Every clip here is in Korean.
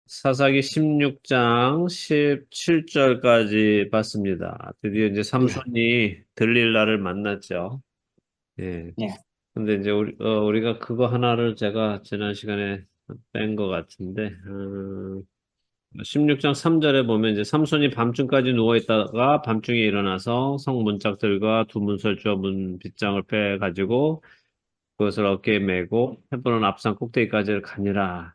사사기 16장 17절까지 봤습니다. 드디어 이제 네, 삼손이 들릴라를 만났죠. 예. 네, 근데 이제 우리가 그거 하나를 제가 지난 시간에 뺀 것 같은데, 16장 3절에 보면 이제 삼손이 밤중까지 누워 있다가 밤중에 일어나서 성 문짝들과 두 문설주와 문 빗장을 빼 가지고 그것을 어깨에 메고 헤브론 앞산 꼭대기까지 가니라.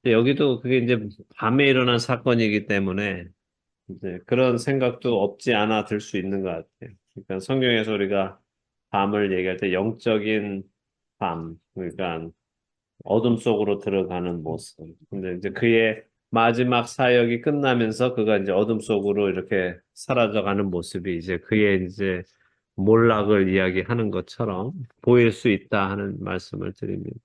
근데 여기도 그게 이제 밤에 일어난 사건이기 때문에 이제 그런 생각도 없지 않아 들 수 있는 것 같아요. 그러니까 성경에서 우리가 밤을 얘기할 때 영적인 밤, 그러니까 어둠 속으로 들어가는 모습. 근데 이제 그의 마지막 사역이 끝나면서 그가 이제 어둠 속으로 이렇게 사라져가는 모습이 이제 그의 이제 몰락을 이야기하는 것처럼 보일 수 있다 하는 말씀을 드립니다.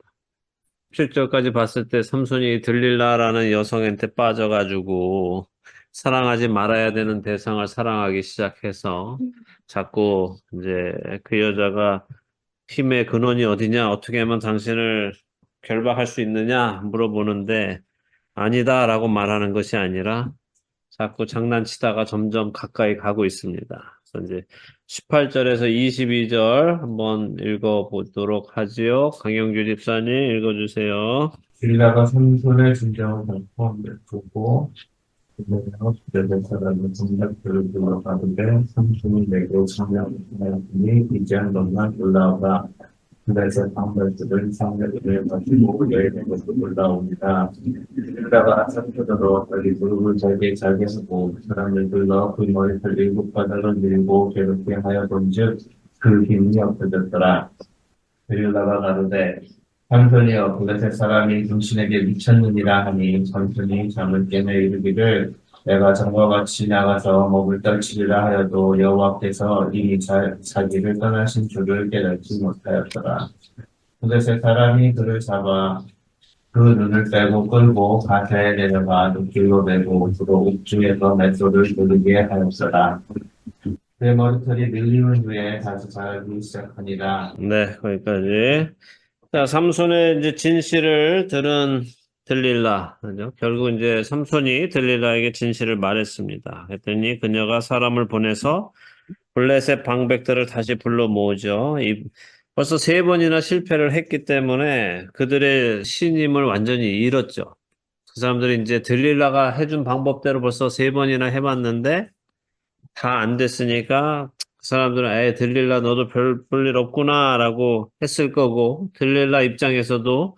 7절까지 봤을 때 삼손이 들릴라라는 여성한테 빠져가지고 사랑하지 말아야 되는 대상을 사랑하기 시작해서 자꾸 이제 그 여자가 힘의 근원이 어디냐, 어떻게 하면 당신을 결박할 수 있느냐 물어보는데 아니다라고 말하는 것이 아니라 자꾸 장난치다가 점점 가까이 가고 있습니다. 그래서 이제 18절에서 22절 한번 읽어보도록 하지요. 강영주 집사님 읽어주세요. 빌라가 삼손의 진정을 보고 그러므로 그들의 사람은 동작들을 불러가는데 삼손이 내게 청량하였으니 이제 너만 올라오라. 그래서 방백들은 상례들을 가지고 여인의 것으로 올라옵니다. 빌라가 삼손으로 빨리 무릎을 잘게 하고 사람을 불러 그 머리를 일곱 바닥을 밀고 괴롭게 하여본즉 그 힘이 없어졌더라. 빌라가 가로되 삼손이여 블레셋 사람이 당신에게 미쳤느니라 하니 삼손이 잠을 깨며 이르기를 내가 전과 같이 나가서 먹을 떨치리라 하여도 여호와께서 이미 자기를 떠나신 줄을 깨닫지 못하였더라. 블레셋 사람이 그를 잡아 그 눈을 빼고 끌고 가사에 내려가 눈길로 메고 주로 옥중에서 맷돌을 돌리게 하였더라. 그 머리털이 늘리는 후에 다시 자라기 시작하니라. 네, 거기까지. 자, 삼손의 이제 진실을 들은 들릴라. 그죠? 결국 이제 삼손이 들릴라에게 진실을 말했습니다. 했더니 그녀가 사람을 보내서 블레셋 방백들을 다시 불러 모으죠. 벌써 세 번이나 실패를 했기 때문에 그들의 신임을 완전히 잃었죠. 그 사람들이 이제 들릴라가 해준 방법대로 벌써 세 번이나 해봤는데 다 안 됐으니까 그 사람들은 에 들릴라 너도 별 볼 일 없구나라고 했을 거고 들릴라 입장에서도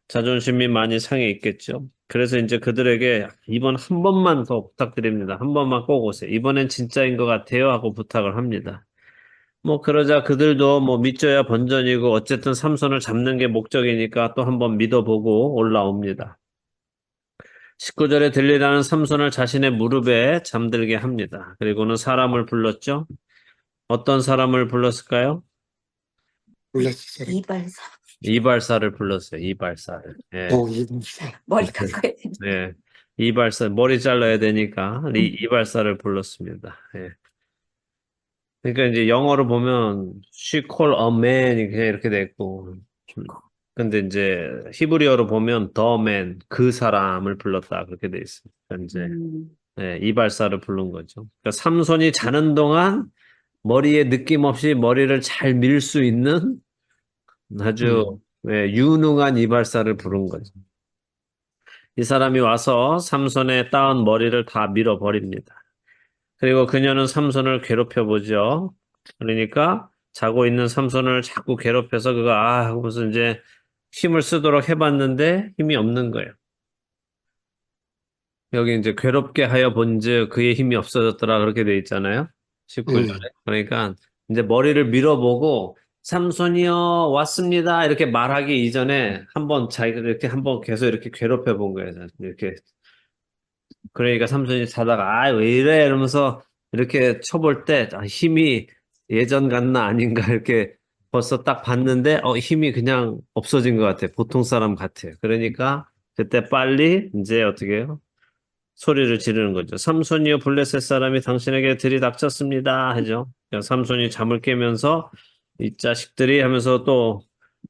자존심이 많이 상해 있겠죠. 그래서 이제 그들에게 이번 한 번만 더 부탁드립니다. 한 번만 꼭 오세요. 이번엔 진짜인 것 같아요 하고 부탁을 합니다. 뭐 그러자 그들도 뭐 믿져야 본전이고 어쨌든 삼손을 잡는 게 목적이니까 또 한 번 믿어보고 올라옵니다. 19절에 들리라는 삼손을 자신의 무릎에 잠들게 합니다. 그리고는 사람을 불렀죠. 어떤 사람을 불렀을까요? 블레셋 이발사. 이발사를 불렀어요. 이발사를. 예. 이발사. 머리 깎아야 되는데. 네. 이발사, 머리 잘라야 되니까 이발사를 불렀습니다. 예. 그러니까 이제 영어로 보면 she called a man 이렇게 돼 있고 근데 이제 히브리어로 보면 the man 그 사람을 불렀다 그렇게 돼 있습니다. 이제 예, 이발사를 부른 거죠. 그러니까 삼손이 자는 동안 머리에 느낌 없이 머리를 잘 밀 수 있는 아주 예, 유능한 이발사를 부른 거죠. 이 사람이 와서 삼손의 따은 머리를 다 밀어버립니다. 그리고 그녀는 삼손을 괴롭혀 보죠. 그러니까 자고 있는 삼손을 자꾸 괴롭혀서 그가 하고서 이제 힘을 쓰도록 해봤는데 힘이 없는 거예요. 여기 이제 괴롭게 하여 본즉 그의 힘이 없어졌더라 그렇게 돼 있잖아요. 19절에. 그러니까 이제 머리를 밀어보고 삼손이여 왔습니다 이렇게 말하기 이전에 한번 자기가 이렇게 한번 계속 이렇게 괴롭혀 본 거예요. 이렇게 그러니까 삼손이 자다가 왜 이래 이러면서 이렇게 쳐볼 때 힘이 예전 같나 아닌가 이렇게 벌써 딱 봤는데 힘이 그냥 없어진 것 같아. 보통 사람 같아요. 그러니까 그때 빨리 이제 어떻게 해요? 소리를 지르는 거죠. 삼손이여 블레셋 사람이 당신에게 들이닥쳤습니다 하죠. 그러니까 삼손이 잠을 깨면서 이 자식들이 하면서 또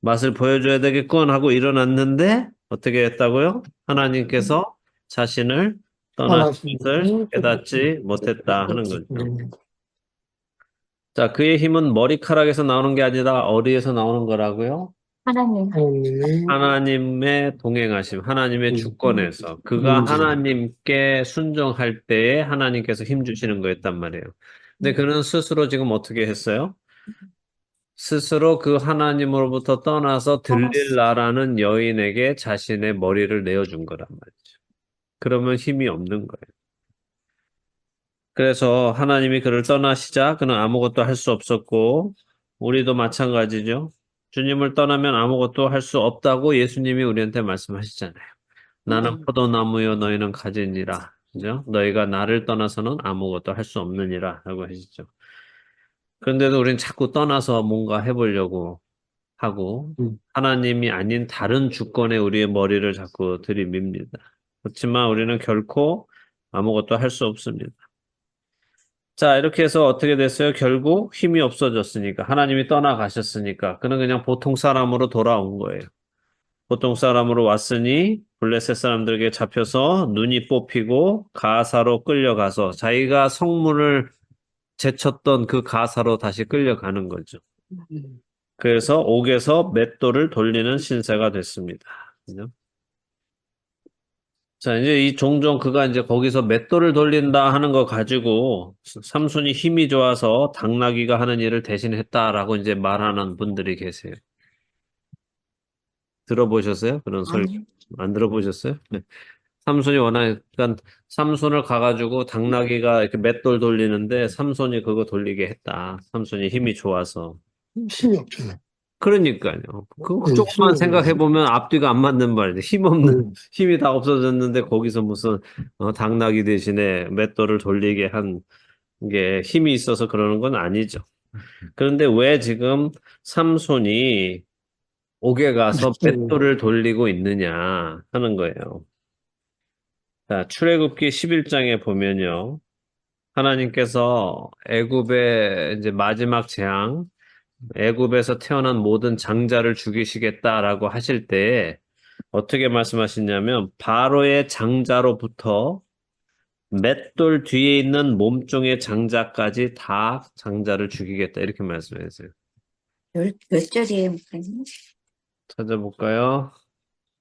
맛을 보여줘야 되겠군 하고 일어났는데 어떻게 했다고요? 하나님께서 자신을 떠나신 것을 깨닫지 못했다 하는 거죠. 자, 그의 힘은 머리카락에서 나오는 게 아니라 어디에서 나오는 거라고요? 하나님. 하나님의 동행하심, 하나님의 주권에서 그가 하나님께 순종할 때에 하나님께서 힘 주시는 거였단 말이에요. 근데 그는 스스로 지금 어떻게 했어요? 스스로 그 하나님으로부터 떠나서 들릴라라는 여인에게 자신의 머리를 내어준 거란 말이죠. 그러면 힘이 없는 거예요. 그래서 하나님이 그를 떠나시자 그는 아무것도 할 수 없었고 우리도 마찬가지죠. 주님을 떠나면 아무것도 할 수 없다고 예수님이 우리한테 말씀하시잖아요. 나는 포도나무요 너희는 가지니라. 그죠? 너희가 나를 떠나서는 아무것도 할 수 없느니라 라고 하시죠. 그런데도 우리는 자꾸 떠나서 뭔가 해보려고 하고 하나님이 아닌 다른 주권에 우리의 머리를 자꾸 들이밉니다. 그렇지만 우리는 결코 아무것도 할 수 없습니다. 자, 이렇게 해서 어떻게 됐어요? 결국 힘이 없어졌으니까, 하나님이 떠나가셨으니까, 그는 그냥 보통 사람으로 돌아온 거예요. 보통 사람으로 왔으니, 블레셋 사람들에게 잡혀서 눈이 뽑히고, 가사로 끌려가서, 자기가 성문을 제쳤던 그 가사로 다시 끌려가는 거죠. 그래서 옥에서 맷돌을 돌리는 신세가 됐습니다. 그죠? 자, 이제 이 종종 그가 이제 거기서 맷돌을 돌린다 하는 거 가지고 삼손이 힘이 좋아서 당나귀가 하는 일을 대신했다라고 이제 말하는 분들이 계세요. 들어보셨어요? 그런 설교? 아니요. 안 들어보셨어요? 네. 삼손이 워낙, 그러니까 삼손을 가가지고 당나귀가 이렇게 맷돌 돌리는데 삼손이 그거 돌리게 했다. 삼손이 힘이 좋아서. 힘이 없잖아. 그러니까요. 그 조금만 힘이 생각해보면 앞뒤가 안 맞는 말이에요. 힘이 다 없어졌는데 거기서 무슨 당나귀 대신에 맷돌을 돌리게 한 게 힘이 있어서 그러는 건 아니죠. 그런데 왜 지금 삼손이 옥에 가서 맷돌을 돌리고 있느냐 하는 거예요. 자, 출애굽기 11장에 보면요. 하나님께서 애굽의 이제 마지막 재앙, 애굽에서 태어난 모든 장자를 죽이시겠다라고 하실 때 어떻게 말씀하시냐면 바로의 장자로부터 맷돌 뒤에 있는 몸종의 장자까지 다 장자를 죽이겠다 이렇게 말씀했어요. 몇 절이에요, 목사님? 찾아볼까요?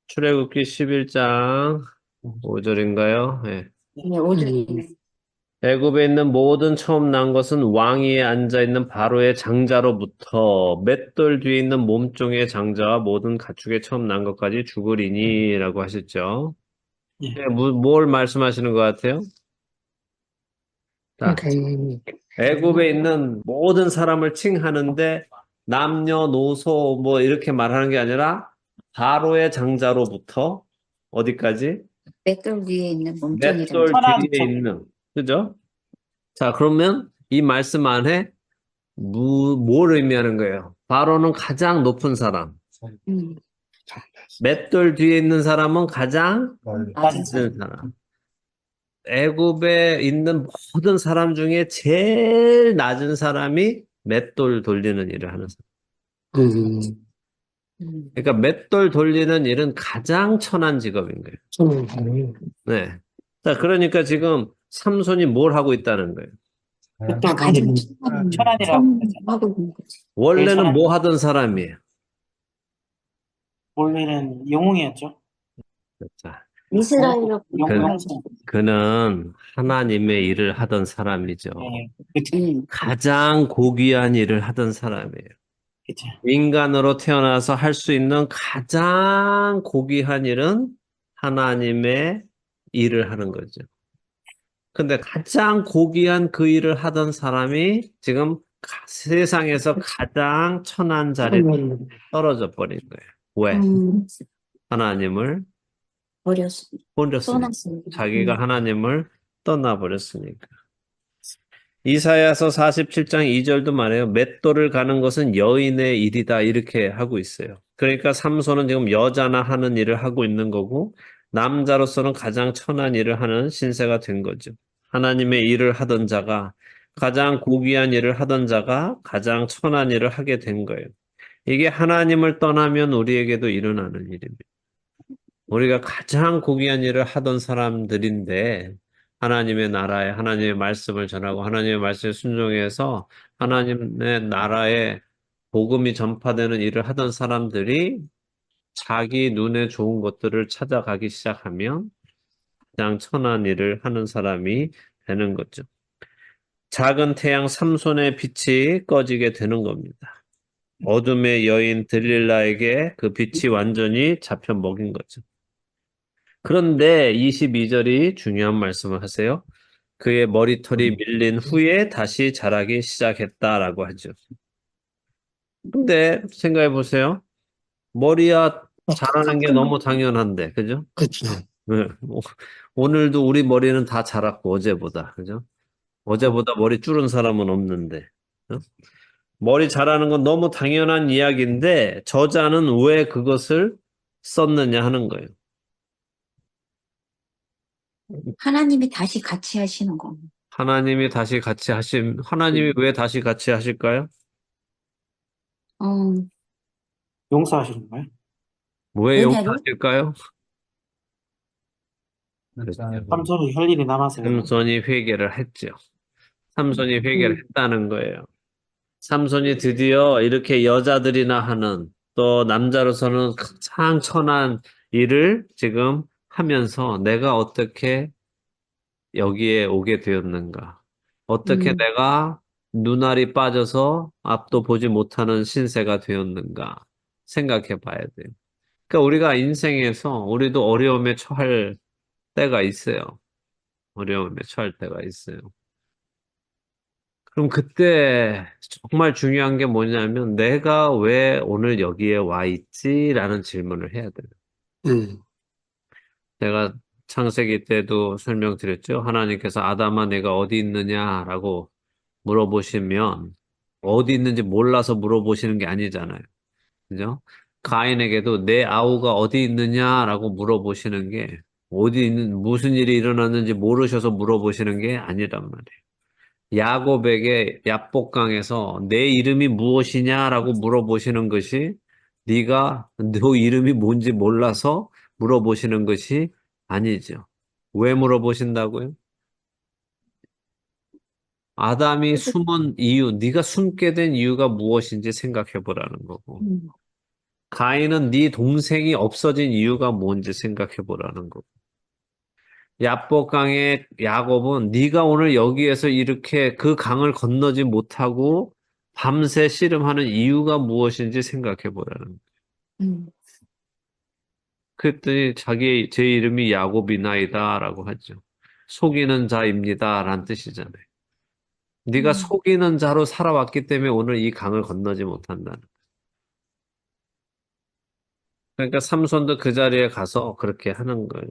출애굽기 11장 5절인가요? 네. 네, 5절이네. 애굽에 있는 모든 처음 난 것은 왕위에 앉아 있는 바로의 장자로부터 맷돌 뒤에 있는 몸종의 장자와 모든 가축의 처음 난 것까지 죽으리니라고 하셨죠. 네, 뭘 말씀하시는 것 같아요? 자, 애굽에 있는 모든 사람을 칭하는데 남녀노소 뭐 이렇게 말하는 게 아니라 바로의 장자로부터 어디까지? 맷돌 위에 있는 몸종이랑 맷돌 뒤에 있는, 그죠? 자, 그러면 이 말씀 안에 뭘 의미하는 거예요? 바로는 가장 높은 사람. 맷돌 뒤에 있는 사람은 가장 낮은 사람. 애굽에 있는 모든 사람 중에 제일 낮은 사람이 맷돌 돌리는 일을 하는 사람. 그러니까 맷돌 돌리는 일은 가장 천한 직업인 거예요. 네. 자, 그러니까 지금 삼손이 뭘 하고 있다는 거예요? 가장 천안이라고 하고 있는 거지. 원래는 뭐 하던 사람이에요? 원래는 영웅이었죠. 자, 이스라엘로 영웅. 그는 하나님의 일을 하던 사람이죠. 네, 가장 고귀한 일을 하던 사람이에요. 그쵸. 인간으로 태어나서 할 수 있는 가장 고귀한 일은 하나님의 일을 하는 거죠. 근데 가장 고귀한 그 일을 하던 사람이 지금 세상에서 가장 천한 자리에 떨어져 버린 거예요. 왜? 하나님을 버렸습니다. 버렸으니까. 떠났습니다. 자기가 하나님을 떠나버렸으니까. 이사야서 47장 2절도 말해요. 맷돌을 가는 것은 여인의 일이다 이렇게 하고 있어요. 그러니까 삼손은 지금 여자나 하는 일을 하고 있는 거고 남자로서는 가장 천한 일을 하는 신세가 된 거죠. 하나님의 일을 하던 자가 가장 고귀한 일을 하던 자가 가장 천한 일을 하게 된 거예요. 이게 하나님을 떠나면 우리에게도 일어나는 일입니다. 우리가 가장 고귀한 일을 하던 사람들인데 하나님의 나라에 하나님의 말씀을 전하고 하나님의 말씀에 순종해서 하나님의 나라에 복음이 전파되는 일을 하던 사람들이 자기 눈에 좋은 것들을 찾아가기 시작하면 가장 천한 일을 하는 사람이 되는 거죠. 작은 태양 삼손의 빛이 꺼지게 되는 겁니다. 어둠의 여인 들릴라에게 그 빛이 완전히 잡혀 먹인 거죠. 그런데 22절이 중요한 말씀을 하세요. 그의 머리털이 밀린 후에 다시 자라기 시작했다라고 하죠. 근데 생각해 보세요. 머리야 자라는 게 너무 당연한데, 그죠? 그렇죠. 네. 오늘도 우리 머리는 다 자랐고, 어제보다, 그죠? 어제보다 머리 줄은 사람은 없는데. 어? 머리 자라는 건 너무 당연한 이야기인데, 저자는 왜 그것을 썼느냐 하는 거예요. 하나님이 다시 같이 하시는 겁니다. 하나님이 왜 다시 같이 하실까요? 용서하시는 거예요? 왜 은혜로? 용서하실까요? 삼손이 할 일이 남아서 삼손이 회개를 했죠. 삼손이 회개를 했다는 거예요. 삼손이 드디어 이렇게 여자들이나 하는 또 남자로서는 가장 천한 일을 지금 하면서 내가 어떻게 여기에 오게 되었는가? 어떻게 내가 눈알이 빠져서 앞도 보지 못하는 신세가 되었는가? 생각해 봐야 돼요. 그러니까 우리가 인생에서 우리도 어려움에 처할 때가 있어요. 어려움에 처할 때가 있어요. 그럼 그때 정말 중요한 게 뭐냐면 내가 왜 오늘 여기에 와 있지라는 질문을 해야 돼요. 제가 창세기 때도 설명드렸죠. 하나님께서 아담아 내가 어디 있느냐라고 물어보시면 어디 있는지 몰라서 물어보시는 게 아니잖아요. 그죠? 가인에게도 내 아우가 어디 있느냐라고 물어보시는 게 무슨 일이 일어났는지 모르셔서 물어보시는 게 아니란 말이에요. 야곱에게 야복강에서 내 이름이 무엇이냐라고 물어보시는 것이 네가 너 이름이 뭔지 몰라서 물어보시는 것이 아니죠. 왜 물어보신다고요? 아담이 숨은 이유, 네가 숨게 된 이유가 무엇인지 생각해 보라는 거고. 가인은 네 동생이 없어진 이유가 뭔지 생각해 보라는 거고. 야복강의 야곱은 네가 오늘 여기에서 이렇게 그 강을 건너지 못하고 밤새 씨름하는 이유가 무엇인지 생각해 보라는 거예요. 그랬더니 제 이름이 야곱이나이다라고 하죠. 속이는 자입니다라는 뜻이잖아요. 네가 속이는 자로 살아왔기 때문에 오늘 이 강을 건너지 못한다는 거예요. 그러니까 삼손도 그 자리에 가서 그렇게 하는 거예요.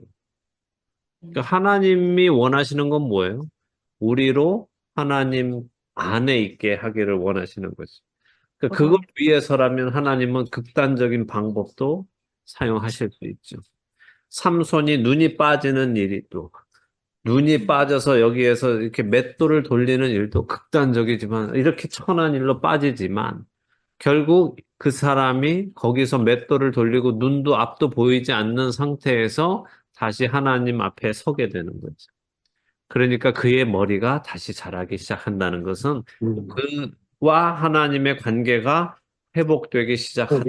그러니까 하나님이 원하시는 건 뭐예요? 우리로 하나님 안에 있게 하기를 원하시는 거죠. 그러니까 그걸 위해서라면 하나님은 극단적인 방법도 사용하실 수 있죠. 삼손이 눈이 빠지는 일도 눈이 빠져서 여기에서 이렇게 맷돌을 돌리는 일도 극단적이지만 이렇게 천한 일로 빠지지만 결국 그 사람이 거기서 맷돌을 돌리고 눈도 앞도 보이지 않는 상태에서 다시 하나님 앞에 서게 되는 거죠. 그러니까 그의 머리가 다시 자라기 시작한다는 것은 그와 하나님의 관계가 회복되기 시작한다.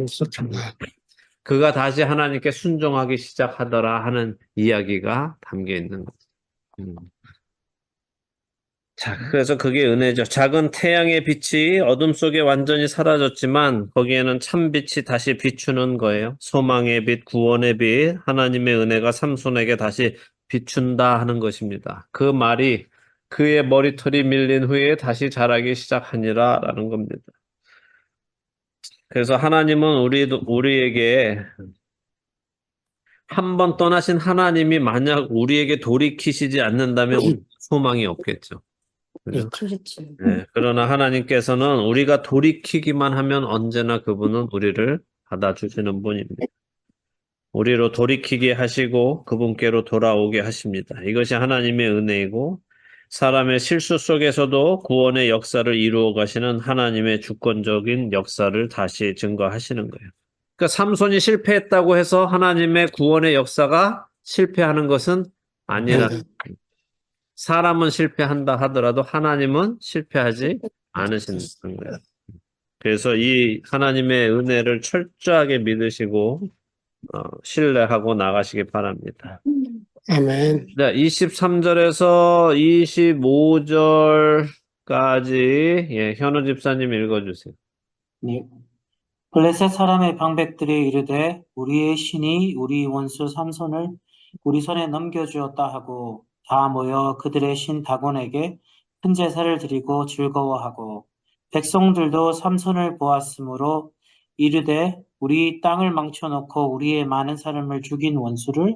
그가 다시 하나님께 순종하기 시작하더라 하는 이야기가 담겨 있는 거죠. 자, 그래서 그게 은혜죠. 작은 태양의 빛이 어둠 속에 완전히 사라졌지만 거기에는 참 빛이 다시 비추는 거예요. 소망의 빛, 구원의 빛, 하나님의 은혜가 삼손에게 다시 비춘다 하는 것입니다. 그 말이 그의 머리털이 밀린 후에 다시 자라기 시작하니라 라는 겁니다. 그래서 하나님은 우리에게 한 번 떠나신 하나님이 만약 우리에게 돌이키시지 않는다면 소망이 없겠죠. 그죠? 그렇죠. 네, 그러나 하나님께서는 우리가 돌이키기만 하면 언제나 그분은 우리를 받아주시는 분입니다. 우리로 돌이키게 하시고 그분께로 돌아오게 하십니다. 이것이 하나님의 은혜이고 사람의 실수 속에서도 구원의 역사를 이루어 가시는 하나님의 주권적인 역사를 다시 증거하시는 거예요. 그러니까 삼손이 실패했다고 해서 하나님의 구원의 역사가 실패하는 것은 아니라 아니다. 사람은 실패한다 하더라도 하나님은 실패하지 않으신다는 거예요. 그래서 이 하나님의 은혜를 철저하게 믿으시고 신뢰하고 나가시기 바랍니다. 아멘. 자, 23절에서 25절까지 현우 집사님 읽어주세요. 네. 블레셋 사람의 방백들이 이르되 우리의 신이 우리 원수 삼손을 우리 손에 넘겨주었다 하고 다 모여 그들의 신 다곤에게 큰 제사를 드리고 즐거워하고 백성들도 삼손을 보았으므로 이르되 우리 땅을 망쳐놓고 우리의 많은 사람을 죽인 원수를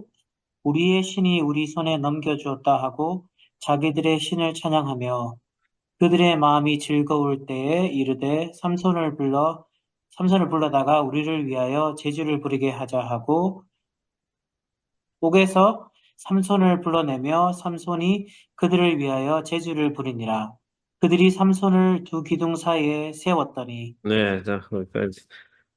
우리의 신이 우리 손에 넘겨주었다 하고 자기들의 신을 찬양하며 그들의 마음이 즐거울 때에 이르되 삼손을 불러다가 우리를 위하여 제주를 부리게 하자 하고 옥에서 삼손을 불러내며 삼손이 그들을 위하여 제주를 부리니라. 그들이 삼손을 두 기둥 사이에 세웠더니 네, 자, 거기까지.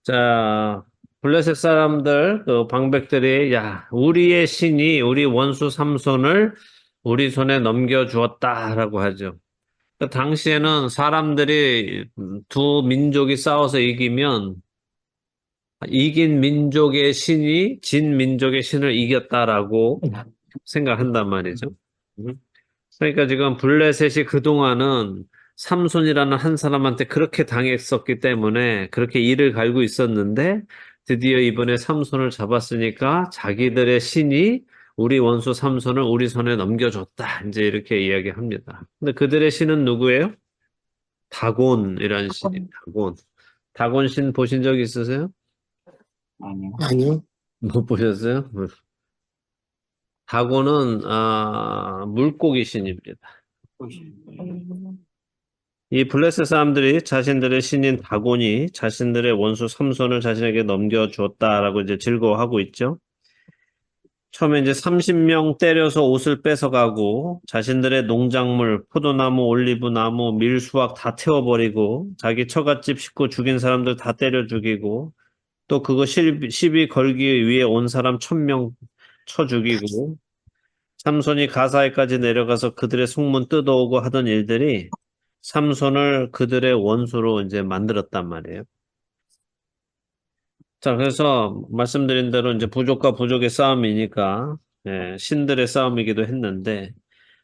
자, 블레셋 사람들, 그 방백들이, 야, 우리의 신이 우리 원수 삼손을 우리 손에 넘겨주었다라고 하죠. 그 당시에는 사람들이 두 민족이 싸워서 이기면 이긴 민족의 신이 진 민족의 신을 이겼다라고 생각한단 말이죠. 그러니까 지금 블레셋이 그동안은 삼손이라는 한 사람한테 그렇게 당했었기 때문에 그렇게 이를 갈고 있었는데 드디어 이번에 삼손을 잡았으니까 자기들의 신이 우리 원수 삼손을 우리 손에 넘겨줬다. 이제 이렇게 이야기합니다. 근데 그들의 신은 누구예요? 다곤이라는 신이 다곤. 다곤 신 보신 적 있으세요? 아니요. 아니요. 못 보셨어요? 다곤은 물고기 신입니다. 이 블레셋 사람들이 자신들의 신인 다곤이 자신들의 원수 삼손을 자신에게 넘겨주었다라고 이제 즐거워하고 있죠. 처음에 이제 30명 때려서 옷을 뺏어가고 자신들의 농작물, 포도나무, 올리브나무, 밀수확 다 태워버리고 자기 처갓집 식구 죽인 사람들 다 때려 죽이고 또 그거 시비 걸기 위해 온 사람 1000명 쳐 죽이고 삼손이 가사에까지 내려가서 그들의 속문 뜯어오고 하던 일들이 삼손을 그들의 원수로 이제 만들었단 말이에요. 자, 그래서 말씀드린 대로 이제 부족과 부족의 싸움이니까 신들의 싸움이기도 했는데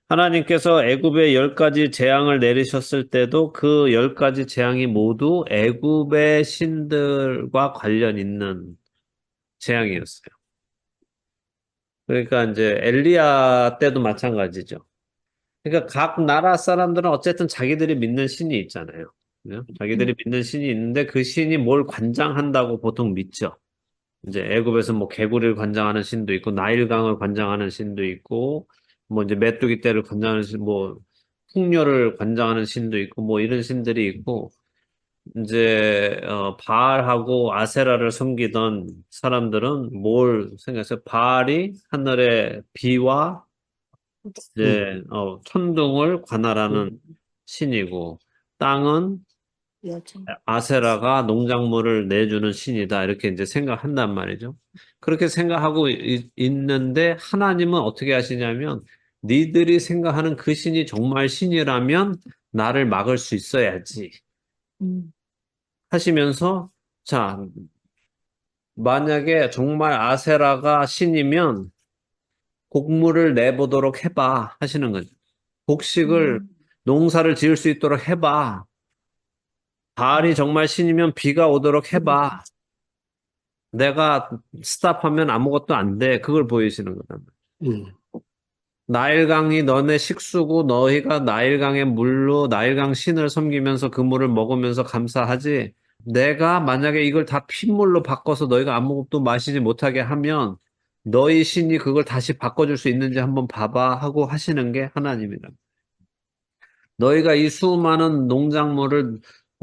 하나님께서 애굽에 10가지 재앙을 내리셨을 때도 그 10가지 재앙이 모두 애굽의 신들과 관련 있는 재앙이었어요. 그러니까 이제 엘리야 때도 마찬가지죠. 그러니까 각 나라 사람들은 어쨌든 자기들이 믿는 신이 있잖아요. 그죠? 자기들이 믿는 신이 있는데 그 신이 뭘 관장한다고 보통 믿죠. 이제 애굽에서 뭐 개구리를 관장하는 신도 있고 나일강을 관장하는 신도 있고 뭐 이제 메뚜기 떼를 관장하는 신, 뭐 풍요를 관장하는 신도 있고 뭐 이런 신들이 있고 이제 바알하고 아세라를 섬기던 사람들은 뭘 생각했어요? 바알이 하늘의 비와 이제 천둥을 관할하는 신이고 땅은 아세라가 농작물을 내주는 신이다 이렇게 이제 생각한단 말이죠. 그렇게 생각하고 있는데 하나님은 어떻게 하시냐면 니들이 생각하는 그 신이 정말 신이라면 나를 막을 수 있어야지 하시면서 자 만약에 정말 아세라가 신이면 곡물을 내보도록 해봐 하시는 거죠. 곡식을 농사를 지을 수 있도록 해봐. 바알이 정말 신이면 비가 오도록 해봐. 내가 스탑하면 아무것도 안 돼. 그걸 보이시는 거다. 나일강이 너네 식수고 너희가 나일강의 물로 나일강 신을 섬기면서 그 물을 먹으면서 감사하지. 내가 만약에 이걸 다 핏물로 바꿔서 너희가 아무것도 마시지 못하게 하면 너희 신이 그걸 다시 바꿔줄 수 있는지 한번 봐봐 하고 하시는 게 하나님이다. 너희가 이 수많은 농작물을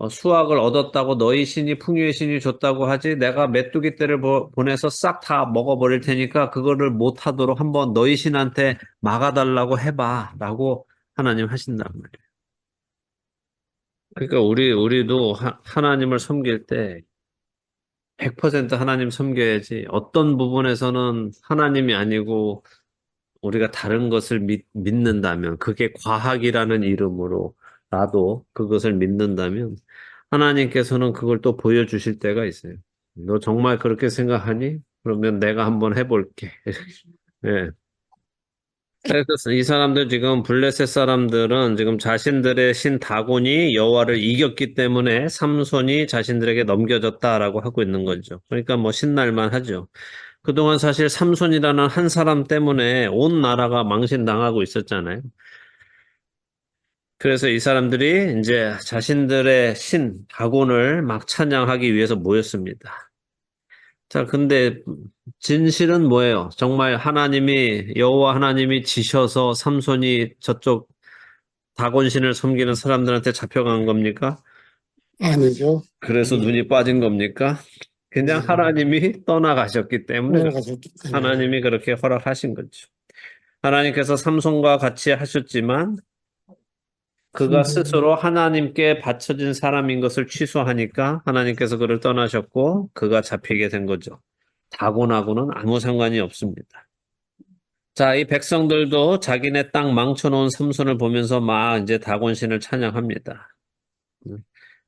수확을 얻었다고 너희 신이 풍요의 신이 줬다고 하지 내가 메뚜기 떼를 보내서 싹 다 먹어버릴 테니까 그거를 못하도록 한번 너희 신한테 막아달라고 해봐 라고 하나님 하신단 말이에요. 그러니까 우리도 하나님을 섬길 때 100% 하나님 섬겨야지. 어떤 부분에서는 하나님이 아니고 우리가 다른 것을 믿는다면, 그게 과학이라는 이름으로라도 그것을 믿는다면 하나님께서는 그걸 또 보여주실 때가 있어요. 너 정말 그렇게 생각하니? 그러면 내가 한번 해볼게. 예. 그래서 이 사람들 지금 블레셋 사람들은 지금 자신들의 신 다곤이 여호와를 이겼기 때문에 삼손이 자신들에게 넘겨졌다라고 하고 있는 거죠. 그러니까 뭐 신날만 하죠. 그동안 사실 삼손이라는 한 사람 때문에 온 나라가 망신당하고 있었잖아요. 그래서 이 사람들이 이제 자신들의 신 다곤을 막 찬양하기 위해서 모였습니다. 자, 근데 진실은 뭐예요? 정말 여호와 하나님이 지셔서 삼손이 저쪽 다곤신을 섬기는 사람들한테 잡혀간 겁니까? 아니죠. 그래서 눈이 빠진 겁니까? 그냥 하나님이 떠나가셨기 때문에 돌아가셨기 때문에. 하나님이 그렇게 허락하신 거죠. 하나님께서 삼손과 같이 하셨지만 그가 스스로 하나님께 바쳐진 사람인 것을 취소하니까 하나님께서 그를 떠나셨고 그가 잡히게 된 거죠. 다곤하고는 아무 상관이 없습니다. 자, 이 백성들도 자기네 땅 망쳐놓은 삼손을 보면서 막 이제 다곤신을 찬양합니다.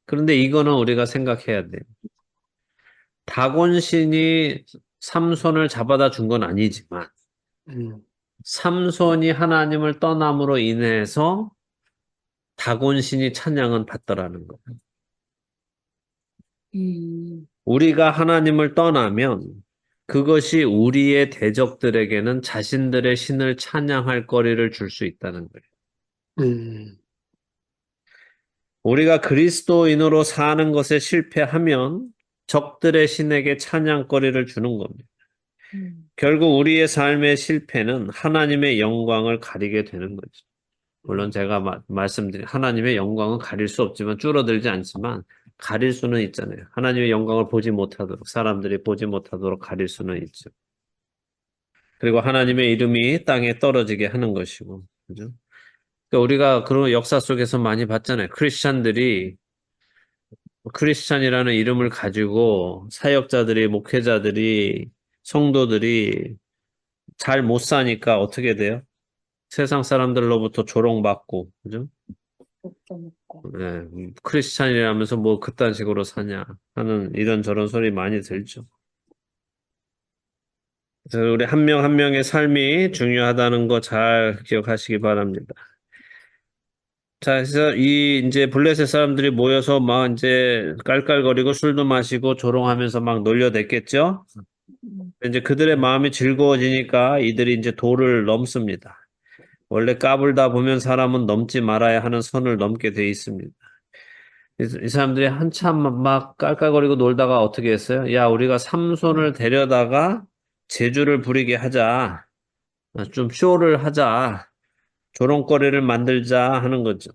그런데 이거는 우리가 생각해야 돼요. 다곤신이 삼손을 잡아다 준 건 아니지만 음, 삼손이 하나님을 떠남으로 인해서 다곤신이 찬양은 받더라는 거예요. 우리가 하나님을 떠나면 그것이 우리의 대적들에게는 자신들의 신을 찬양할 거리를 줄 수 있다는 거예요. 우리가 그리스도인으로 사는 것에 실패하면 적들의 신에게 찬양거리를 주는 겁니다. 결국 우리의 삶의 실패는 하나님의 영광을 가리게 되는 거죠. 물론 제가 말씀드린 하나님의 영광은 가릴 수 없지만 줄어들지 않지만 가릴 수는 있잖아요. 하나님의 영광을 보지 못하도록 사람들이 보지 못하도록 가릴 수는 있죠. 그리고 하나님의 이름이 땅에 떨어지게 하는 것이고, 그죠? 그러니까 우리가 그런 역사 속에서 많이 봤잖아요. 크리스찬이라는 이름을 가지고 사역자들이, 목회자들이, 성도들이 잘 못 사니까 어떻게 돼요? 세상 사람들로부터 조롱받고, 그죠? 네, 크리스찬이라면서 뭐 그딴 식으로 사냐 하는 이런저런 소리 많이 들죠. 그래서 우리 한 명 한 명의 삶이 중요하다는 거 잘 기억하시기 바랍니다. 자, 그래서 이제 블레셋 사람들이 모여서 막 이제 깔깔거리고 술도 마시고 조롱하면서 막 놀려댔겠죠? 이제 그들의 마음이 즐거워지니까 이들이 이제 도를 넘습니다. 원래 까불다 보면 사람은 넘지 말아야 하는 선을 넘게 돼 있습니다. 이 사람들이 한참 막 깔깔거리고 놀다가 어떻게 했어요? 야, 우리가 삼손을 데려다가 제주를 부리게 하자. 좀 쇼를 하자. 조롱거리를 만들자 하는 거죠.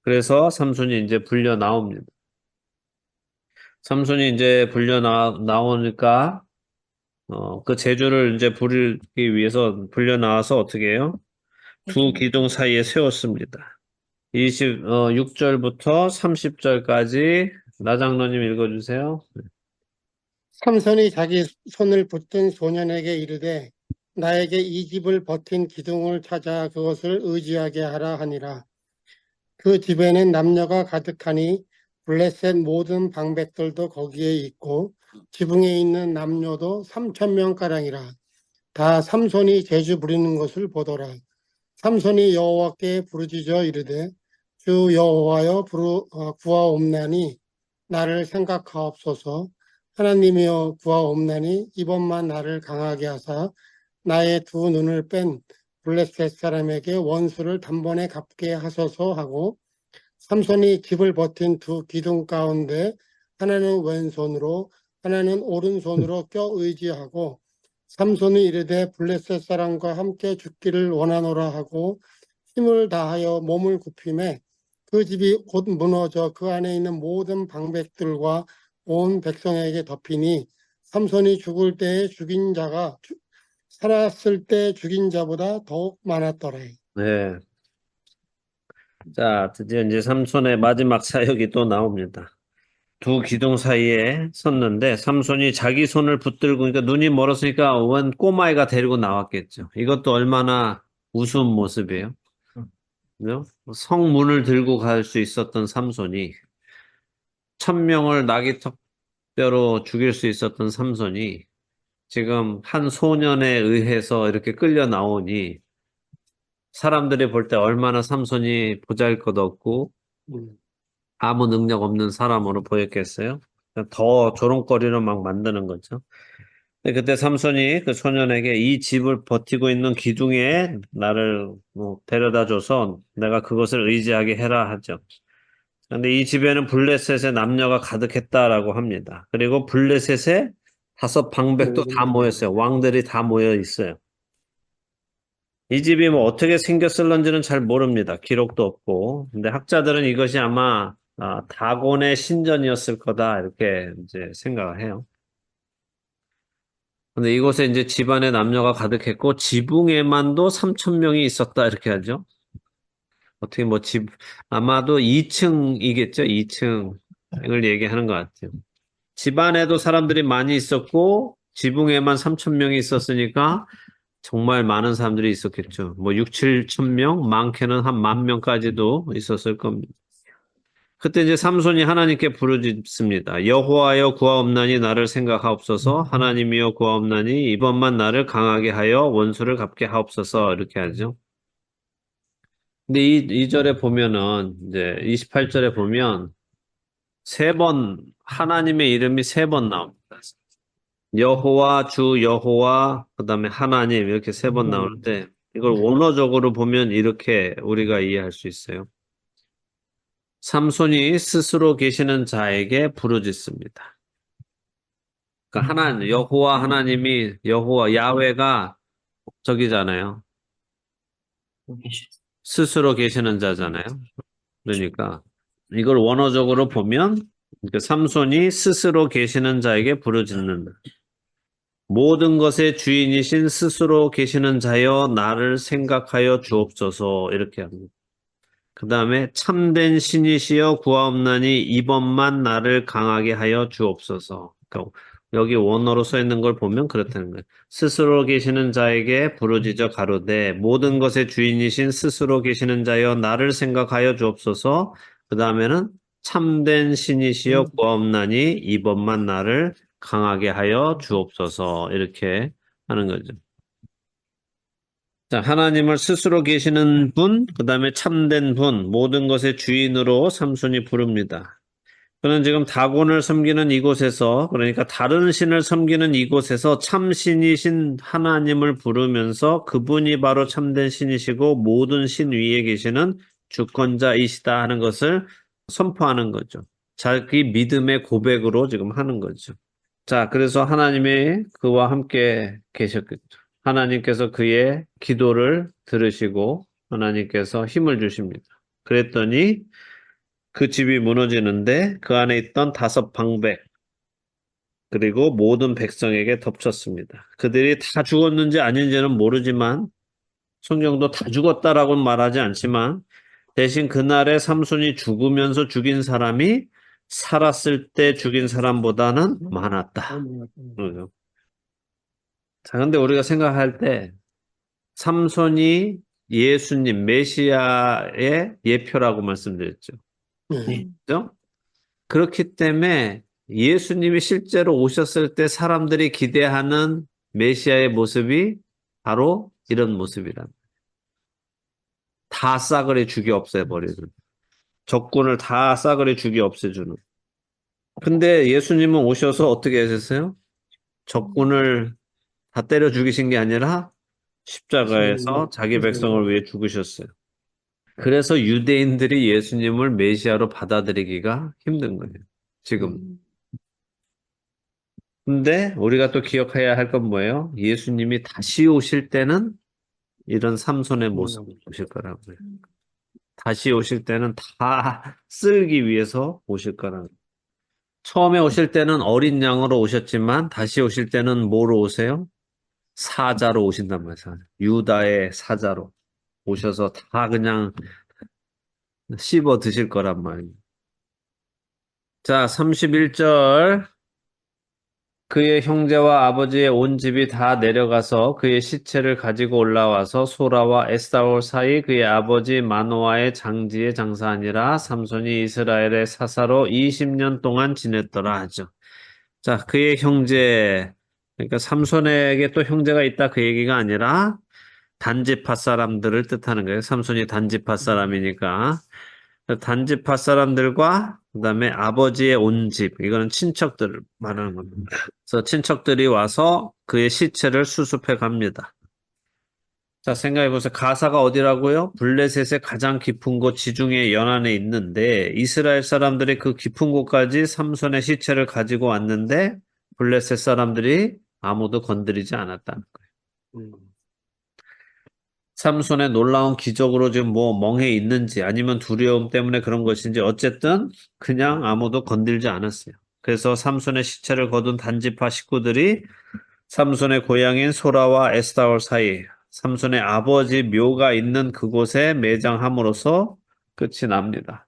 그래서 삼손이 이제 불려 나옵니다. 삼손이 이제 나오니까, 그 제주를 이제 부리기 위해서 불려 나와서 어떻게 해요? 두 기둥 사이에 세웠습니다. 26절부터 30절까지 나장로님 읽어주세요. 삼손이 자기 손을 붙든 소년에게 이르되 나에게 이 집을 버틴 기둥을 찾아 그것을 의지하게 하라 하니라. 그 집에는 남녀가 가득하니 블레셋 모든 방백들도 거기에 있고 지붕에 있는 남녀도 3,000명가량이라. 다 삼손이 제주 부리는 것을 보더라. 삼손이 여호와께 부르짖어 이르되 주 여호와여 구하옵나니 나를 생각하옵소서. 하나님이여 구하옵나니 이번만 나를 강하게 하사 나의 두 눈을 뺀 블레셋 사람에게 원수를 단번에 갚게 하소서 하고 삼손이 집을 버틴 두 기둥 가운데 하나는 왼손으로 하나는 오른손으로 껴 의지하고 삼손이 이르되 블레셋 사람과 함께 죽기를 원하노라 하고 힘을 다하여 몸을 굽히매 그 집이 곧 무너져 그 안에 있는 모든 방백들과 온 백성에게 덮이니 삼손이 죽을 때에 죽인 자가 살았을 때 죽인 자보다 더욱 많았더라. 네. 자, 드디어 이제 삼손의 마지막 사역이 또 나옵니다. 두 기둥 사이에 섰는데 삼손이 자기 손을 붙들고 그러니까 눈이 멀었으니까 원 꼬마애가 데리고 나왔겠죠. 이것도 얼마나 우스운 모습이에요. 그죠? 성문을 들고 갈 수 있었던 삼손이 1000명을 나귀턱뼈로 죽일 수 있었던 삼손이 지금 한 소년에 의해서 이렇게 끌려 나오니 사람들이 볼 때 얼마나 삼손이 보잘것없고 아무 능력 없는 사람으로 보였겠어요? 더 조롱거리를 막 만드는 거죠. 근데 그때 삼손이 그 소년에게 이 집을 버티고 있는 기둥에 나를 데려다 줘서 내가 그것을 의지하게 해라 하죠. 근데 이 집에는 블레셋의 남녀가 가득했다라고 합니다. 그리고 블레셋의 5 방백도 다 모였어요. 왕들이 다 모여 있어요. 이 집이 뭐 어떻게 생겼을런지는 잘 모릅니다. 기록도 없고. 근데 학자들은 이것이 아마 다곤의 신전이었을 거다 이렇게 이제 생각을 해요. 근데 이곳에 이제 집안의 남녀가 가득했고 지붕에만도 3000명이 있었다 이렇게 하죠. 어떻게 뭐 아마도 2층이겠죠. 2층을 얘기하는 것 같아요. 집안에도 사람들이 많이 있었고 지붕에만 3000명이 있었으니까 정말 많은 사람들이 있었겠죠. 뭐 6, 7천 명, 많게는 한 10,000명까지도 있었을 겁니다. 그때 이제 삼손이 하나님께 부르짖습니다. 여호와여 구하옵나니 나를 생각하옵소서. 하나님이여 구하옵나니 이번만 나를 강하게 하여 원수를 갚게 하옵소서. 이렇게 하죠. 근데 이 절에 보면은 이제 28절에 보면 3번 하나님의 이름이 3번 나옵니다. 여호와, 주 여호와, 그다음에 하나님 이렇게 3번 나오는데 이걸 원어적으로 보면 이렇게 우리가 이해할 수 있어요. 삼손이 스스로 계시는 자에게 부르짖습니다. 그러니까 하나님, 여호와 하나님이 여호와 야훼가 저기잖아요. 스스로 계시는 자잖아요. 그러니까 이걸 원어적으로 보면 삼손이 스스로 계시는 자에게 부르짖는다. 모든 것의 주인이신 스스로 계시는 자여 나를 생각하여 주옵소서 이렇게 합니다. 그 다음에 참된 신이시여 구하옵나니 이번만 나를 강하게 하여 주옵소서. 그러니까 여기 원어로 써 있는 걸 보면 그렇다는 거예요. 스스로 계시는 자에게 부르짖어 가로되 모든 것의 주인이신 스스로 계시는 자여 나를 생각하여 주옵소서. 그 다음에는 참된 신이시여 구하옵나니 이번만 나를 강하게 하여 주옵소서 이렇게 하는 거죠. 자, 하나님을 스스로 계시는 분, 그 다음에 참된 분, 모든 것의 주인으로 삼손이 부릅니다. 그는 지금 다곤을 섬기는 이곳에서, 그러니까 다른 신을 섬기는 이곳에서 참신이신 하나님을 부르면서 그분이 바로 참된 신이시고 모든 신 위에 계시는 주권자이시다 하는 것을 선포하는 거죠. 자기 믿음의 고백으로 지금 하는 거죠. 자, 그래서 하나님이 그와 함께 계셨겠죠. 하나님께서 그의 기도를 들으시고 하나님께서 힘을 주십니다. 그랬더니 그 집이 무너지는데 그 안에 있던 5 방백 그리고 모든 백성에게 덮쳤습니다. 그들이 다 죽었는지 아닌지는 모르지만 성경도 다 죽었다라고는 말하지 않지만 대신 그날에 삼손이 죽으면서 죽인 사람이 살았을 때 죽인 사람보다는 많았다. 그러죠. 자, 근데 우리가 생각할 때 삼손이 예수님, 메시아의 예표라고 말씀드렸죠. 그죠? 그렇기 때문에 예수님이 실제로 오셨을 때 사람들이 기대하는 메시아의 모습이 바로 이런 모습이란. 다 싸그리 죽여 없애버리는. 적군을 다 싸그리 죽여 없애주는. 근데 예수님은 오셔서 어떻게 하셨어요? 적군을 다 때려 죽이신 게 아니라 십자가에서 자기 백성을 위해 죽으셨어요. 그래서 유대인들이 예수님을 메시아로 받아들이기가 힘든 거예요. 지금. 근데 우리가 또 기억해야 할 건 뭐예요? 예수님이 다시 오실 때는 이런 삼손의 모습을 보실 거라고요. 다시 오실 때는 다 쓸기 위해서 오실 거라고요. 처음에 오실 때는 어린 양으로 오셨지만 다시 오실 때는 뭐로 오세요? 사자로 오신단 말이에요. 유다의 사자로 오셔서 다 그냥 씹어 드실 거란 말이에요. 자, 31절. 그의 형제와 아버지의 온 집이 다 내려가서 그의 시체를 가지고 올라와서 소라와 에스타올 사이 그의 아버지 마노아의 장지에 장사하니라. 삼손이 이스라엘의 사사로 20년 동안 지냈더라 하죠. 자, 그의 형제, 그러니까 삼손에게 또 형제가 있다 그 얘기가 아니라 단지파 사람들을 뜻하는 거예요. 삼손이 단지파 사람이니까. 단지파 사람들과 그다음에 아버지의 온 집, 이거는 친척들을 말하는 겁니다. 그래서 친척들이 와서 그의 시체를 수습해 갑니다. 자, 생각해 보세요. 가사가 어디라고요? 블레셋의 가장 깊은 곳 지중해 연안에 있는데 이스라엘 사람들이 그 깊은 곳까지 삼손의 시체를 가지고 왔는데 블레셋 사람들이 아무도 건드리지 않았다는 거예요. 삼손의 놀라운 기적으로 지금 뭐 멍해 있는지 아니면 두려움 때문에 그런 것인지 어쨌든 그냥 아무도 건들지 않았어요. 그래서 삼손의 시체를 거둔 단지파 식구들이 삼손의 고향인 소라와 에스타올 사이 삼손의 아버지 묘가 있는 그곳에 매장함으로써 끝이 납니다.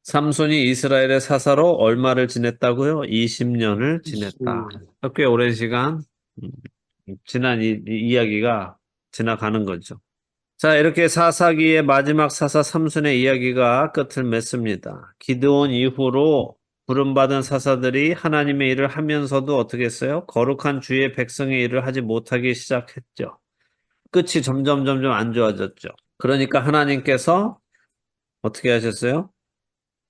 삼손이 이스라엘의 사사로 얼마를 지냈다고요? 20년을 지냈다. 꽤 오랜 시간 지난 이 이야기가 지나가는 거죠. 자, 이렇게 사사기의 마지막 사사 삼손의 이야기가 끝을 맺습니다. 기드온 이후로 부름받은 사사들이 하나님의 일을 하면서도 어떻게 했어요? 거룩한 주의 백성의 일을 하지 못하기 시작했죠. 끝이 점점 안 좋아졌죠. 그러니까 하나님께서 어떻게 하셨어요?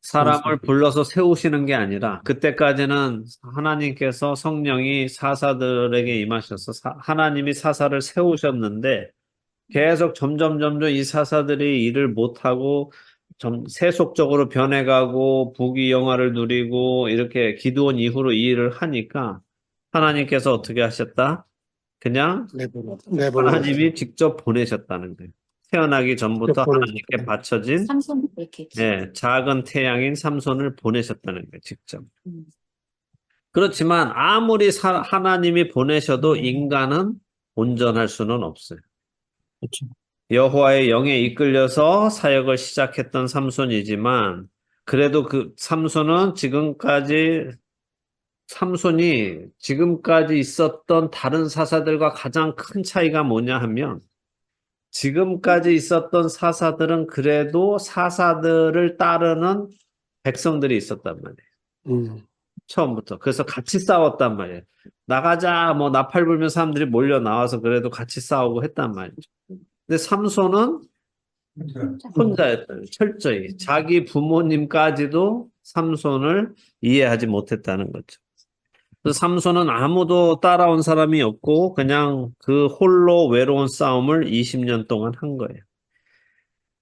사람을 불러서 세우시는 게 아니라 그때까지는 하나님께서 성령이 사사들에게 임하셔서 하나님이 사사를 세우셨는데 계속 점점 이 사사들이 일을 못하고 좀 세속적으로 변해가고 부귀영화를 누리고 이렇게 기드온 이후로 이 일을 하니까 하나님께서 어떻게 하셨다? 그냥 하나님이 직접 보내셨다는 거예요. 태어나기 전부터 하나님께 바쳐진 삼손이 그렇게 했지. 작은 태양인 삼손을 보내셨다는 거예요. 직접. 그렇지만 아무리 하나님이 보내셔도 인간은 온전할 수는 없어요. 그렇죠. 여호와의 영에 이끌려서 사역을 시작했던 삼손이지만 그래도 그 삼손이 지금까지 있었던 다른 사사들과 가장 큰 차이가 뭐냐 하면 지금까지 있었던 사사들은 그래도 사사들을 따르는 백성들이 있었단 말이에요. 처음부터. 그래서 같이 싸웠단 말이에요. 나가자, 뭐 나팔 불면 사람들이 몰려 나와서 그래도 같이 싸우고 했단 말이죠. 근데 삼손은 혼자였어요. 철저히. 자기 부모님까지도 삼손을 이해하지 못했다는 거죠. 그래서 삼손은 아무도 따라온 사람이 없고 그냥 그 홀로 외로운 싸움을 20년 동안 한 거예요.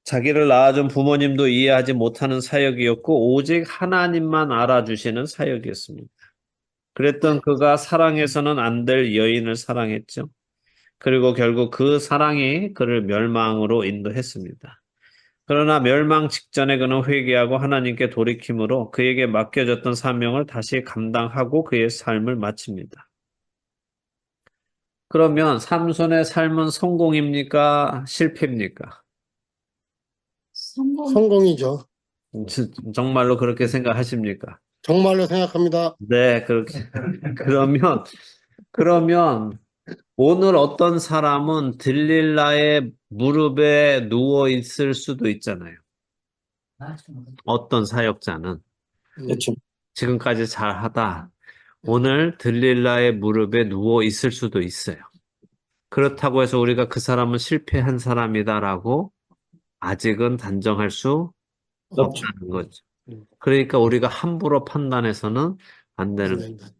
자기를 낳아준 부모님도 이해하지 못하는 사역이었고 오직 하나님만 알아주시는 사역이었습니다. 그랬던 그가 사랑해서는 안 될 여인을 사랑했죠. 그리고 결국 그 사랑이 그를 멸망으로 인도했습니다. 그러나 멸망 직전에 그는 회개하고 하나님께 돌이킴으로 그에게 맡겨졌던 사명을 다시 감당하고 그의 삶을 마칩니다. 그러면 삼손의 삶은 성공입니까? 실패입니까? 성공이죠. 정말로 그렇게 생각하십니까? 정말로 생각합니다. 네, 그렇게. 그러면 오늘 어떤 사람은 들릴라의 무릎에 누워 있을 수도 있잖아요. 어떤 사역자는 그렇죠. 지금까지 잘하다 오늘 들릴라의 무릎에 누워 있을 수도 있어요. 그렇다고 해서 우리가 그 사람은 실패한 사람이다라고 아직은 단정할 수 없다는 거죠. 그러니까 우리가 함부로 판단해서는 안 되는 거죠.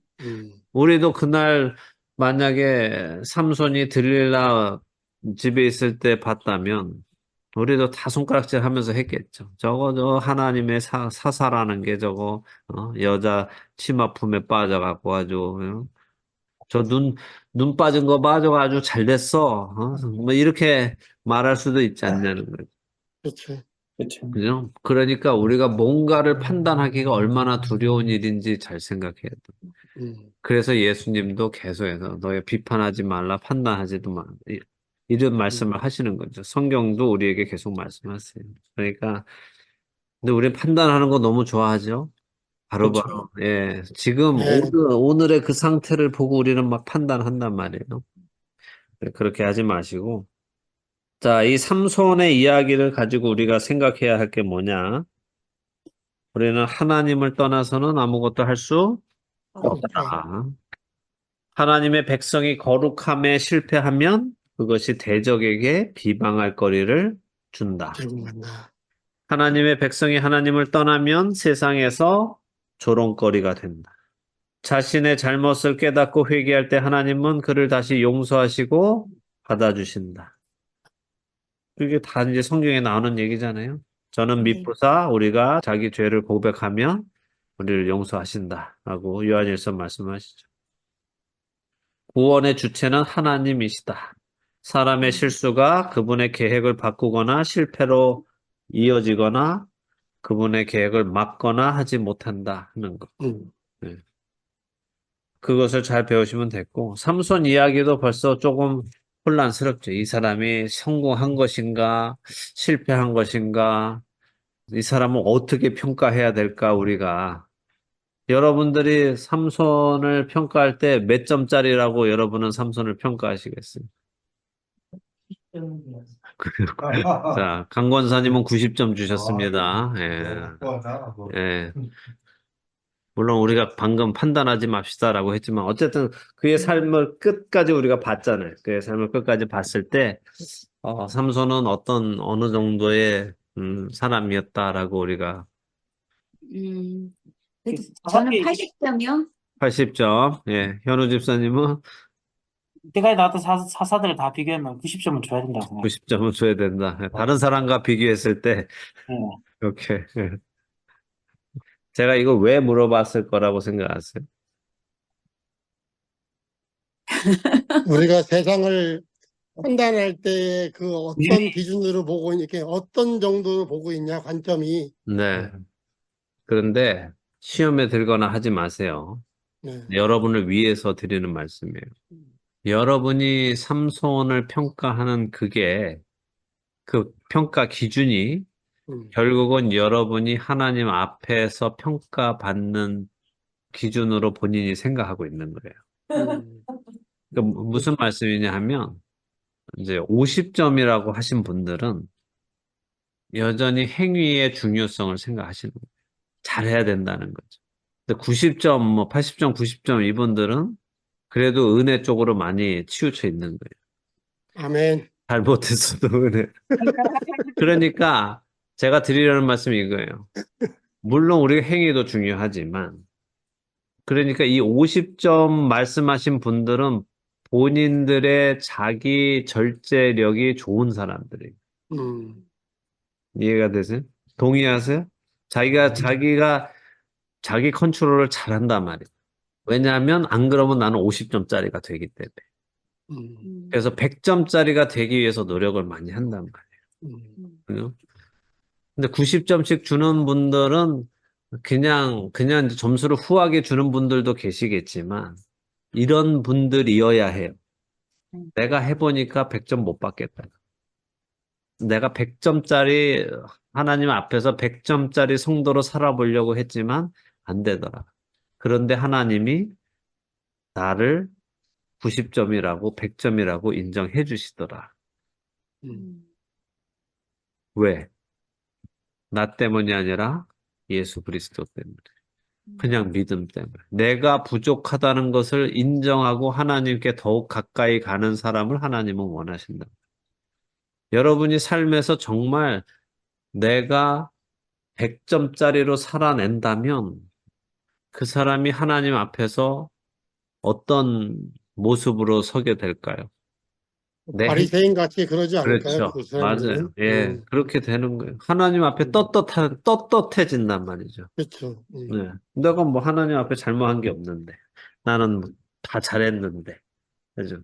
우리도 그날 만약에 삼손이 들릴라 집에 있을 때 봤다면 우리도 다 손가락질 하면서 했겠죠. 저거 하나님의 사사라는 게 저거 여자 치마 품에 빠져갖고 아주 저 눈 빠진 거 봐, 저거 아주 잘 됐어. 뭐 이렇게 말할 수도 있지 않냐는 거죠. 그렇죠. 그렇죠. 그죠? 그러니까 우리가 뭔가를 판단하기가 얼마나 두려운 일인지 잘 생각해야 돼. 그래서 예수님도 계속해서 너희 비판하지 말라, 판단하지도 마. 이런 말씀을 하시는 거죠. 성경도 우리에게 계속 말씀하세요. 그러니까 근데 우리 판단하는 거 너무 좋아하죠. 바로바로, 예. 지금 네. 오늘의 그 상태를 보고 우리는 막 판단한단 말이에요. 네, 그렇게 하지 마시고. 자, 이 삼손의 이야기를 가지고 우리가 생각해야 할 게 뭐냐? 우리는 하나님을 떠나서는 아무것도 할 수 없다. 하나님의 백성이 거룩함에 실패하면 그것이 대적에게 비방할 거리를 준다. 제공한다. 하나님의 백성이 하나님을 떠나면 세상에서 조롱거리가 된다. 자신의 잘못을 깨닫고 회개할 때 하나님은 그를 다시 용서하시고 받아주신다. 그게 다 이제 성경에 나오는 얘기잖아요. 저는 네. 미쁘사 우리가 자기 죄를 고백하면 우리를 용서하신다라고 요한일서 말씀하시죠. 구원의 주체는 하나님이시다. 사람의 실수가 그분의 계획을 바꾸거나 실패로 이어지거나 그분의 계획을 막거나 하지 못한다 하는 것. 음. 그것을 잘 배우시면 됐고, 삼손 이야기도 벌써 조금 혼란스럽죠. 이 사람이 성공한 것인가, 실패한 것인가, 이 사람을 어떻게 평가해야 될까, 우리가. 여러분들이 삼손을 평가할 때 몇 점짜리라고 여러분은 삼손을 평가하시겠어요? 자, 강권사님은 90점 주셨습니다. 예. 예. 물론 우리가 방금 판단하지 맙시다라고 했지만 어쨌든 그의 삶을 끝까지 우리가 봤잖아요. 그의 삶을 끝까지 봤을 때 삼손은 어느 정도의 사람이었다라고 우리가 그래도 저는 정확히 80점이요. 80점. 예. 현우 집사님은 이때까지 나왔던 사사들을 다 비교하면 90점은 줘야 된다고 생각해요. 90점을 줘야 된다. 예, 다른 사람과 비교했을 때 네. 이렇게 예. 제가 이거 왜 물어봤을 거라고 생각하세요? 우리가 세상을 판단할 때 그 어떤 기준으로 보고 이렇게 어떤 정도로 보고 있냐 관점이. 네. 그런데 시험에 들거나 하지 마세요. 네. 여러분을 위해서 드리는 말씀이에요. 여러분이 삼손을 평가하는 그게 그 평가 기준이 음. 결국은 여러분이 하나님 앞에서 평가받는 기준으로 본인이 생각하고 있는 거예요. 그러니까 무슨 말씀이냐 하면 이제 50점이라고 하신 분들은 여전히 행위의 중요성을 생각하시는 거예요. 잘해야 된다는 거죠. 근데 90점, 뭐 80점, 90점 이분들은 그래도 은혜 쪽으로 많이 치우쳐 있는 거예요. 아멘. 잘못했어도 은혜. 그러니까 제가 드리려는 말씀이 이거예요. 물론 우리 행위도 중요하지만 그러니까 이 50점 말씀하신 분들은 본인들의 자기 절제력이 좋은 사람들이에요. 이해가 되세요? 동의하세요? 자기가 자기 컨트롤을 잘한단 말이에요. 왜냐하면 안 그러면 나는 50점짜리가 되기 때문에. 그래서 100점짜리가 되기 위해서 노력을 많이 한단 말이에요. 근데 90점씩 주는 분들은 그냥 이제 점수를 후하게 주는 분들도 계시겠지만 이런 분들이어야 해요. 내가 해보니까 100점 못 받겠다. 내가 100점짜리 하나님 앞에서 100점짜리 성도로 살아보려고 했지만 안 되더라. 그런데 하나님이 나를 90점이라고 100점이라고 인정해 주시더라. 왜? 나 때문이 아니라 예수 그리스도 때문에. 그냥 믿음 때문에. 내가 부족하다는 것을 인정하고 하나님께 더욱 가까이 가는 사람을 하나님은 원하신다. 여러분이 삶에서 정말 내가 100점짜리로 살아낸다면 그 사람이 하나님 앞에서 어떤 모습으로 서게 될까요? 바리새인 같이 그러지 않을까요? 그렇죠. 그 사람들은? 맞아요. 예, 그렇게 되는 거예요. 하나님 앞에 떳떳해진단 말이죠. 그렇죠. 네. 내가 뭐 하나님 앞에 잘못한 게 없는데. 나는 다 잘했는데. 그죠?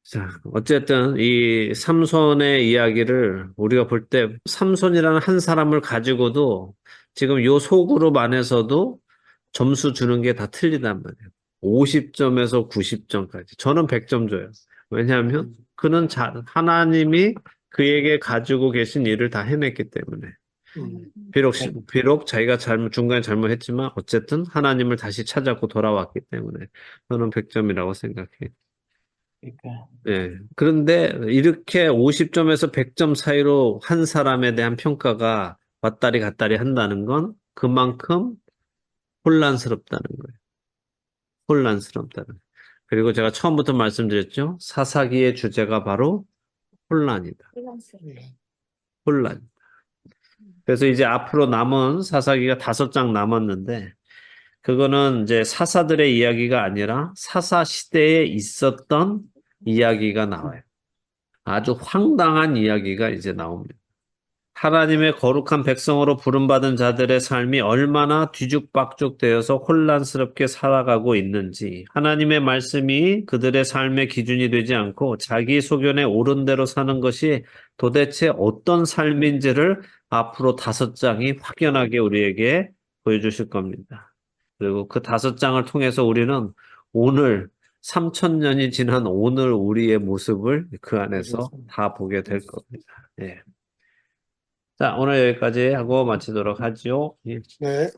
자, 어쨌든 이 삼손의 이야기를 우리가 볼 때 삼손이라는 한 사람을 가지고도 지금 요 소그룹 안에서도 점수 주는 게 다 틀리단 말이에요. 50점에서 90점까지. 저는 100점 줘요. 왜냐하면 그는 하나님이 그에게 가지고 계신 일을 다 해냈기 때문에. 비록 자기가 중간에 잘못했지만 어쨌든 하나님을 다시 찾았고 돌아왔기 때문에 저는 100점이라고 생각해. 그러니까 예. 그런데 이렇게 50점에서 100점 사이로 한 사람에 대한 평가가 왔다리 갔다리 한다는 건 그만큼 혼란스럽다는 거예요. 혼란스럽다는 거예요. 그리고 제가 처음부터 말씀드렸죠. 사사기의 주제가 바로 혼란이다. 혼란. 그래서 이제 앞으로 남은 사사기가 5장 남았는데 그거는 이제 사사들의 이야기가 아니라 사사 시대에 있었던 이야기가 나와요. 아주 황당한 이야기가 이제 나옵니다. 하나님의 거룩한 백성으로 부름받은 자들의 삶이 얼마나 뒤죽박죽되어서 혼란스럽게 살아가고 있는지, 하나님의 말씀이 그들의 삶의 기준이 되지 않고 자기 소견에 옳은 대로 사는 것이 도대체 어떤 삶인지를 앞으로 5장이 확연하게 우리에게 보여주실 겁니다. 그리고 그 5장을 통해서 우리는 오늘 3000년이 지난 오늘 우리의 모습을 그 안에서 다 보게 될 겁니다. 예. 자, 오늘 여기까지 하고 마치도록 하죠. 예. 네.